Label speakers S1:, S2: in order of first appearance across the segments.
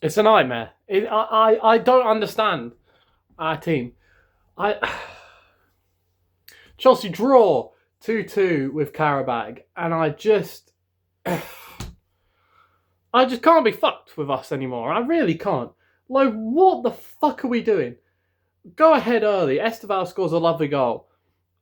S1: It's a nightmare. I don't understand our team. I Chelsea draw 2-2 with Qarabag, and I just can't be fucked with us anymore. I really can't. Like, what the fuck are we doing? Go ahead early. Esteval scores a lovely goal.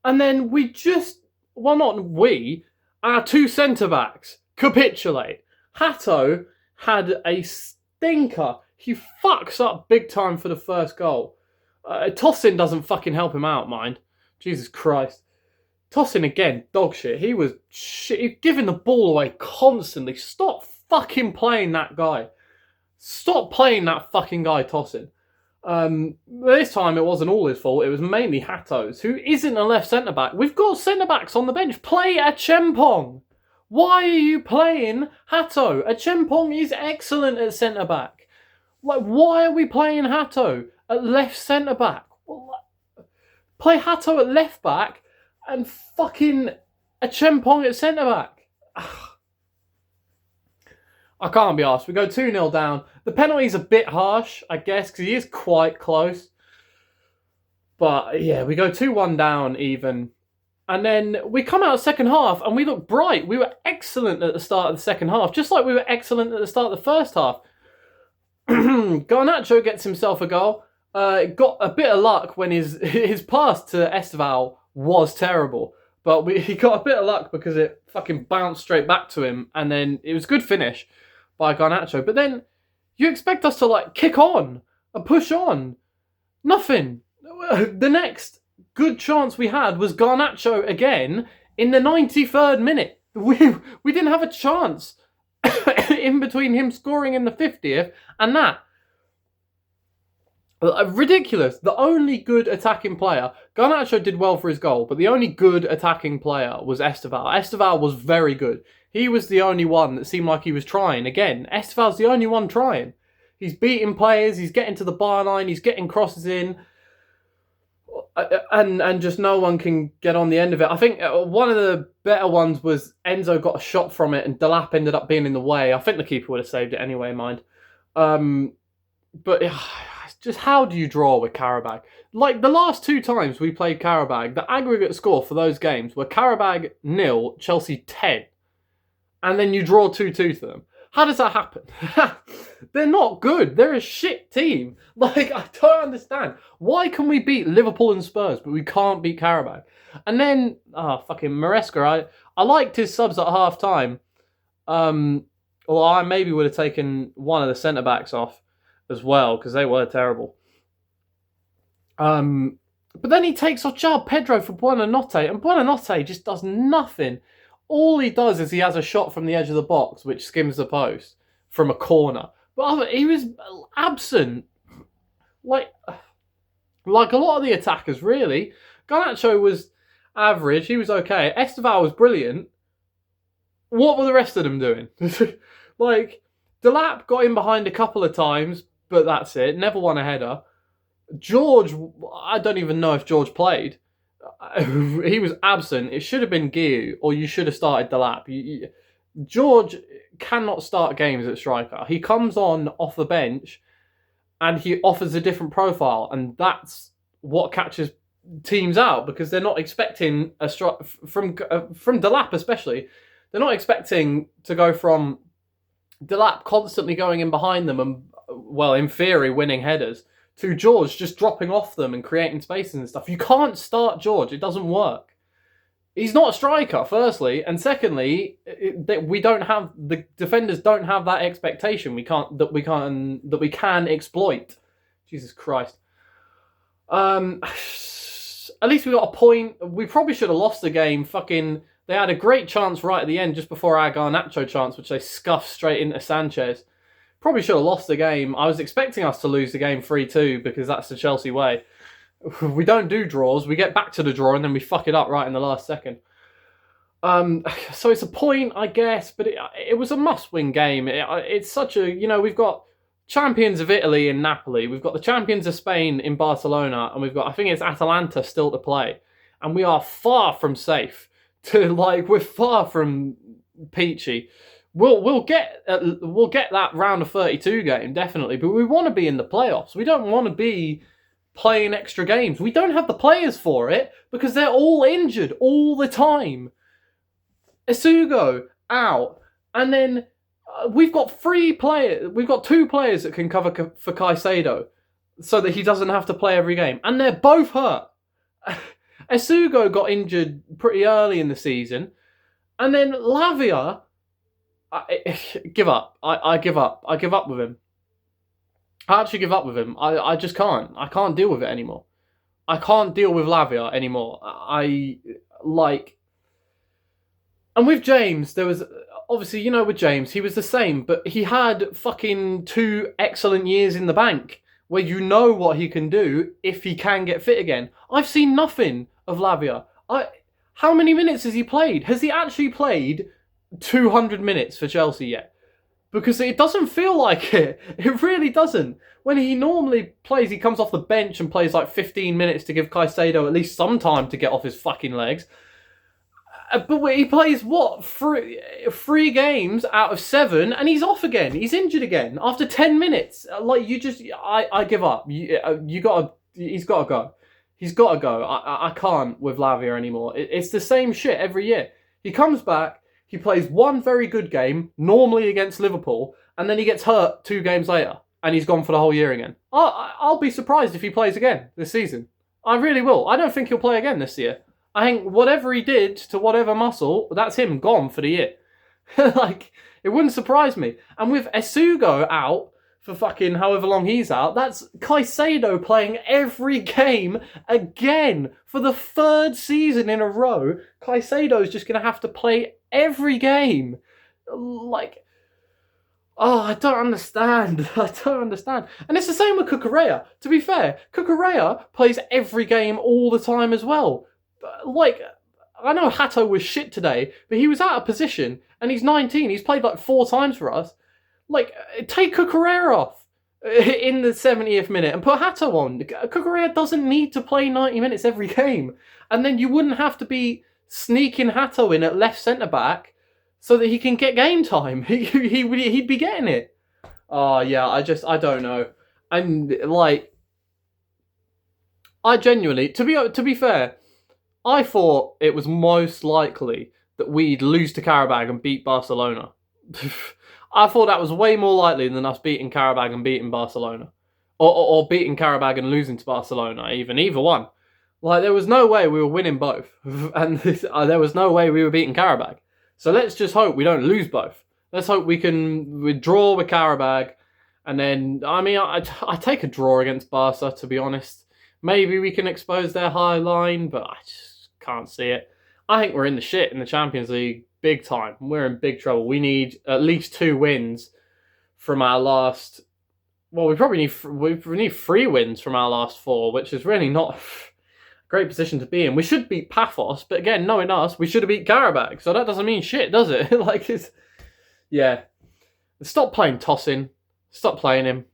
S1: And then we just, well, not we, our two centre backs capitulate. Hato had a stinker. He fucks up big time for the first goal. Tosin doesn't fucking help him out, mind. Jesus Christ. Tosin again, dog shit. He was shit. He's giving the ball away constantly. Stop fucking playing that guy. Stop playing that fucking guy, Tosin. This time it wasn't all his fault. It was mainly Hato's, who isn't a left centre back. We've got centre backs on the bench. Play Achempong. Why are you playing Hato? Achempong is excellent at centre back. Like, why are we playing Hato at left centre back? Play Hato at left back and fucking Achempong at centre back. I can't be asked. We go 2-0 down. The penalty's a bit harsh, I guess, because he is quite close. But yeah, we go 2-1 down even. And then we come out second half and we look bright. We were excellent at the start of the second half, just like we were excellent at the start of the first half. Garnacho gets himself a goal. Got a bit of luck when his pass to Esteval was terrible. But he got a bit of luck because it fucking bounced straight back to him. And then it was a good finish by Garnacho. But then you expect us to like kick on and push on. Nothing. The next good chance we had was Garnacho again in the 93rd minute. We didn't have a chance in between him scoring in the 50th and that. Ridiculous. The only good attacking player, Garnacho did well for his goal, but the only good attacking player was Esteval. Esteval was very good. He was the only one that seemed like he was trying. Again, Esteval's the only one trying. He's beating players, he's getting to the byline, he's getting crosses in, and just no one can get on the end of it. I think one of the better ones was Enzo got a shot from it and Delap ended up being in the way. I think the keeper would have saved it anyway, mind. But just how do you draw with Qarabag? Like the last two times we played Qarabag, the aggregate score for those games were Qarabag 0, Chelsea 10. And then you draw 2-2 to them. How does that happen? They're not good. They're a shit team. Like, I don't understand. Why can we beat Liverpool and Spurs, but we can't beat Qarabag? And then, fucking Maresca, I liked his subs at half-time. Well, I maybe would have taken one of the centre-backs off as well, because they were terrible. But then he takes off João Pedro for Buonanotte, and Buonanotte just does nothing. All he does is he has a shot from the edge of the box, which skims the post from a corner. But he was absent. Like a lot of the attackers, really. Garnacho was average. He was okay. Esteval was brilliant. What were the rest of them doing? Like, Delap got in behind a couple of times, but that's it. Never won a header. George, I don't even know if George played. He was absent. It should have been Guiu, or you should have started Delap. George cannot start games at striker. He comes on off the bench, and he offers a different profile, and that's what catches teams out because they're not expecting a from Delap especially. They're not expecting to go from Delap constantly going in behind them and, well, in theory, winning headers, to George just dropping off them and creating spaces and stuff. You can't start George. It doesn't work. He's not a striker, firstly. And secondly, we don't have, the defenders don't have that expectation that we can exploit. Jesus Christ. At least we got a point. We probably should have lost the game. They had a great chance right at the end, just before our Garnacho chance, which they scuffed straight into Sanchez. Probably should have lost the game. I was expecting us to lose the game 3-2 because that's the Chelsea way. We don't do draws. We get back to the draw and then we fuck it up right in the last second. So it's a point, I guess, but it was a must-win game. It's such a, we've got champions of Italy in Napoli. We've got the champions of Spain in Barcelona. And we've got, I think it's Atalanta still to play. And we are far from safe. We're far from peachy. We'll get that round of 32 game definitely, but we want to be in the playoffs. We don't want to be playing extra games. We don't have the players for it because they're all injured all the time. Isugo out, and then we've got 3 players. We've got 2 players that can cover for Caicedo, so that he doesn't have to play every game, and they're both hurt. Isugo got injured pretty early in the season, and then Lavia. I give up. I give up. I give up with him. I actually give up with him. I just can't. I can't deal with it anymore. I can't deal with Lavia anymore. And with James, there was, obviously, with James, he was the same, but he had fucking 2 excellent years in the bank where you know what he can do if he can get fit again. I've seen nothing of Lavia. How many minutes has he played? Has he actually played 200 minutes for Chelsea yet? Because it doesn't feel like it. It really doesn't. When he normally plays, he comes off the bench and plays like 15 minutes to give Caicedo at least some time to get off his fucking legs. But he plays, what, 3 games out of 7, and he's off again. He's injured again after 10 minutes. I give up. He's got to go. He's got to go. I can't with Lavia anymore. It's the same shit every year. He comes back, he plays 1 very good game, normally against Liverpool, and then he gets hurt 2 games later, and he's gone for the whole year again. I'll be surprised if he plays again this season. I really will. I don't think he'll play again this year. I think whatever he did to whatever muscle, that's him gone for the year. It wouldn't surprise me. And with Isugo out for fucking however long he's out, that's Caicedo playing every game again for the 3rd season in a row. Caicedo's just going to have to play every game. I don't understand. I don't understand. And it's the same with Cucurella. To be fair, Cucurella plays every game all the time as well. I know Hato was shit today, but he was out of position, and he's 19. He's played 4 times for us. Take Cucurella off in the 70th minute and put Hato on. Cucurella doesn't need to play 90 minutes every game. And then you wouldn't have to be sneaking Hato in at left centre-back so that he can get game time. He'd be getting it. Oh, yeah, I don't know. And, I genuinely, to be fair, I thought it was most likely that we'd lose to Qarabag and beat Barcelona. I thought that was way more likely than us beating Qarabag and beating Barcelona. Or beating Qarabag and losing to Barcelona, either one. There was no way we were winning both. And there was no way we were beating Qarabag. So let's just hope we don't lose both. Let's hope we can withdraw with Qarabag. And then, I take a draw against Barca, to be honest. Maybe we can expose their high line, but I just can't see it. I think we're in the shit in the Champions League big time. We're in big trouble. We need at least 2 wins from our last... Well, we need 3 wins from our last 4, which is really not a great position to be in. We should beat Paphos, but again, knowing us, we should have beat Qarabag. So that doesn't mean shit, does it? Yeah. Stop playing Tosin. Stop playing him.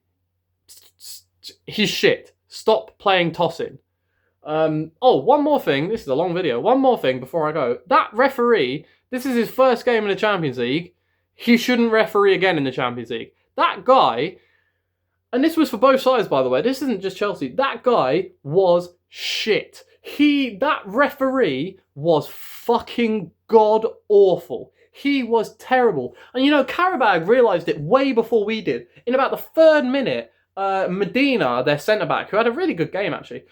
S1: He's shit. Stop playing Tosin. One more thing. This is a long video. One more thing before I go. That referee, this is his first game in the Champions League. He shouldn't referee again in the Champions League. That guy, and this was for both sides, by the way. This isn't just Chelsea. That guy was shit. That referee was fucking god awful. He was terrible. And Qarabag realised it way before we did. In about the 3rd minute, Medina, their centre-back, who had a really good game, actually,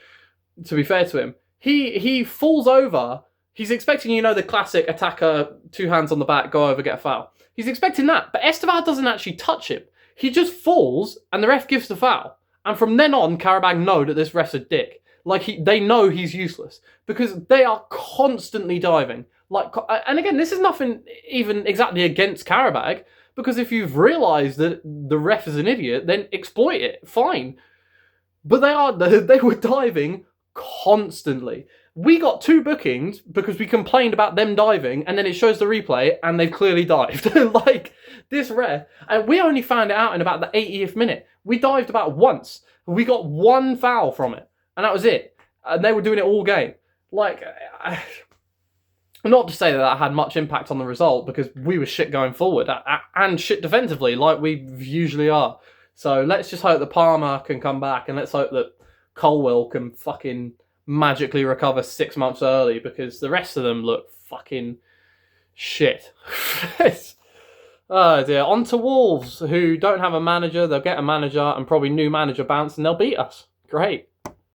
S1: to be fair to him, he falls over. He's expecting, the classic attacker, 2 hands on the back, go over, get a foul. He's expecting that, but Estevar doesn't actually touch him. He just falls, and the ref gives the foul. And from then on, Qarabag know that this ref's a dick. They know he's useless, because they are constantly diving. And again, this is nothing even exactly against Qarabag, because if you've realised that the ref is an idiot, then exploit it, fine. But they were diving constantly. We got 2 bookings because we complained about them diving, and then it shows the replay, and they've clearly dived. This ref, and we only found it out in about the 80th minute. We dived about once. We got 1 foul from it, and that was it. And they were doing it all game. Not to say that that had much impact on the result, because we were shit going forward and shit defensively, like we usually are. So let's just hope that Palmer can come back, and let's hope that Colwell can fucking magically recover 6 months early, because the rest of them look fucking shit. Oh dear. On to Wolves, who don't have a manager. They'll get a manager and probably new manager bounce, and they'll beat us. Great.